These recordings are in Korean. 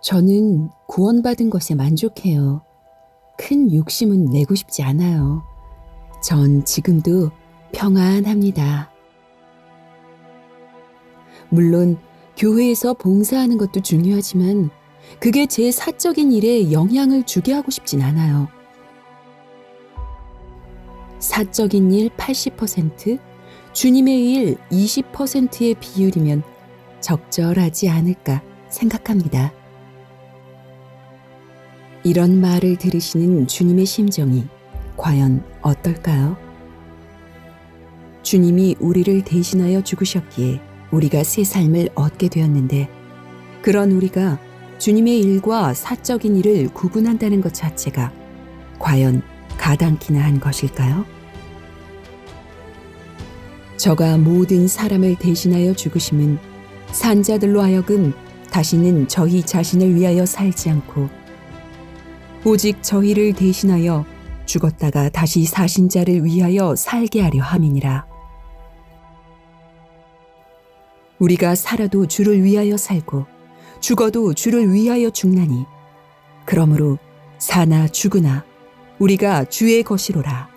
저는 구원받은 것에 만족해요. 큰 욕심은 내고 싶지 않아요. 전 지금도 평안합니다. 물론 교회에서 봉사하는 것도 중요하지만 그게 제 사적인 일에 영향을 주게 하고 싶진 않아요. 사적인 일 80%, 주님의 일 20%의 비율이면 적절하지 않을까 생각합니다. 이런 말을 들으시는 주님의 심정이 과연 어떨까요? 주님이 우리를 대신하여 죽으셨기에 우리가 새 삶을 얻게 되었는데, 그런 우리가 주님의 일과 사적인 일을 구분한다는 것 자체가 과연 가당키나 한 것일까요? 저가 모든 사람을 대신하여 죽으심은 산자들로 하여금 다시는 저희 자신을 위하여 살지 않고 오직 저희를 대신하여 죽었다가 다시 사신 자를 위하여 살게 하려 함이니라. 우리가 살아도 주를 위하여 살고 죽어도 주를 위하여 죽나니 그러므로 사나 죽으나 우리가 주의 것이로라.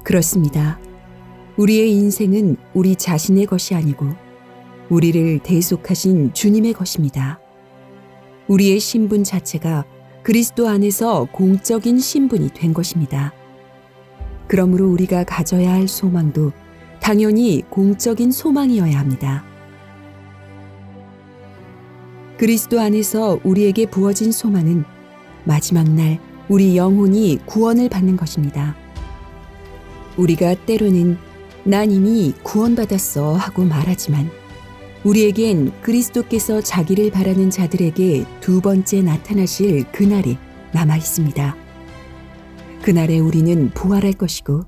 그렇습니다. 우리의 인생은 우리 자신의 것이 아니고 우리를 대속하신 주님의 것입니다. 우리의 신분 자체가 그리스도 안에서 공적인 신분이 된 것입니다. 그러므로 우리가 가져야 할 소망도 당연히 공적인 소망이어야 합니다. 그리스도 안에서 우리에게 부어진 소망은 마지막 날 우리 영혼이 구원을 받는 것입니다. 우리가 때로는 난 이미 구원받았어 하고 말하지만 우리에겐 그리스도께서 자기를 바라는 자들에게 두 번째 나타나실 그날이 남아 있습니다. 그날에 우리는 부활할 것이고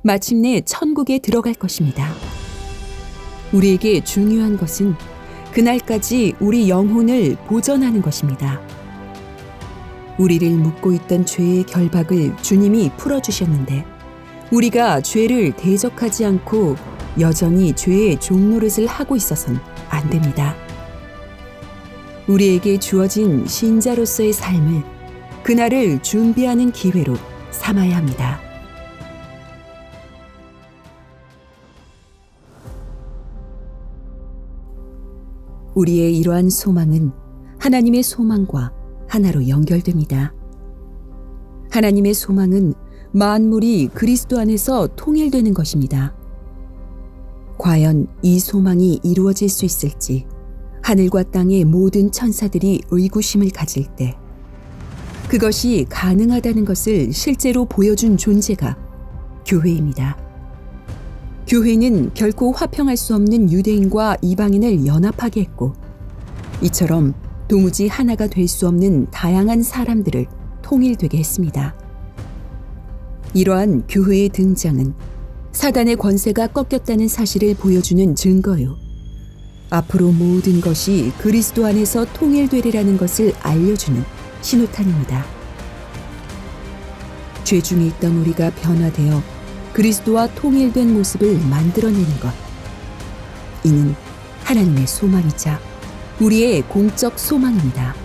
마침내 천국에 들어갈 것입니다. 우리에게 중요한 것은 그날까지 우리 영혼을 보전하는 것입니다. 우리를 묶고 있던 죄의 결박을 주님이 풀어주셨는데 우리가 죄를 대적하지 않고 여전히 죄의 종노릇을 하고 있어선 안 됩니다. 우리에게 주어진 신자로서의 삶을 그날을 준비하는 기회로 삼아야 합니다. 우리의 이러한 소망은 하나님의 소망과 하나로 연결됩니다. 하나님의 소망은 만물이 그리스도 안에서 통일되는 것입니다. 과연 이 소망이 이루어질 수 있을지 하늘과 땅의 모든 천사들이 의구심을 가질 때 그것이 가능하다는 것을 실제로 보여준 존재가 교회입니다. 교회는 결코 화평할 수 없는 유대인과 이방인을 연합하게 했고 이처럼 도무지 하나가 될 수 없는 다양한 사람들을 통일되게 했습니다. 이러한 교회의 등장은 사단의 권세가 꺾였다는 사실을 보여주는 증거요. 앞으로 모든 것이 그리스도 안에서 통일되리라는 것을 알려주는 신호탄입니다. 죄 중에 있던 우리가 변화되어 그리스도와 통일된 모습을 만들어내는 것. 이는 하나님의 소망이자 우리의 공적 소망입니다.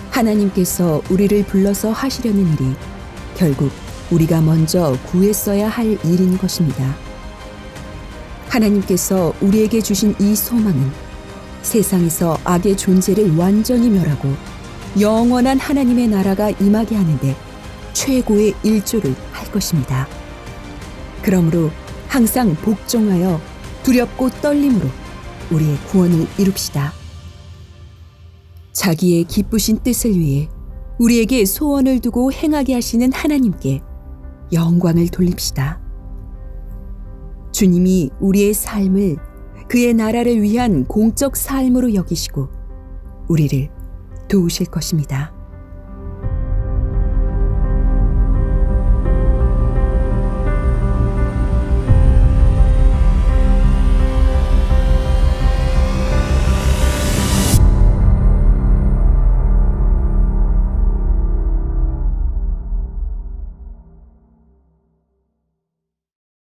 하나님께서 우리를 불러서 하시려는 일이 결국 우리가 먼저 구했어야 할 일인 것입니다. 하나님께서 우리에게 주신 이 소망은 세상에서 악의 존재를 완전히 멸하고 영원한 하나님의 나라가 임하게 하는데 최고의 일조를 할 것입니다. 그러므로 항상 복종하여 두렵고 떨림으로 우리의 구원을 이룹시다. 자기의 기쁘신 뜻을 위해 우리에게 소원을 두고 행하게 하시는 하나님께 영광을 돌립시다. 주님이 우리의 삶을 그의 나라를 위한 공적 삶으로 여기시고 우리를 도우실 것입니다.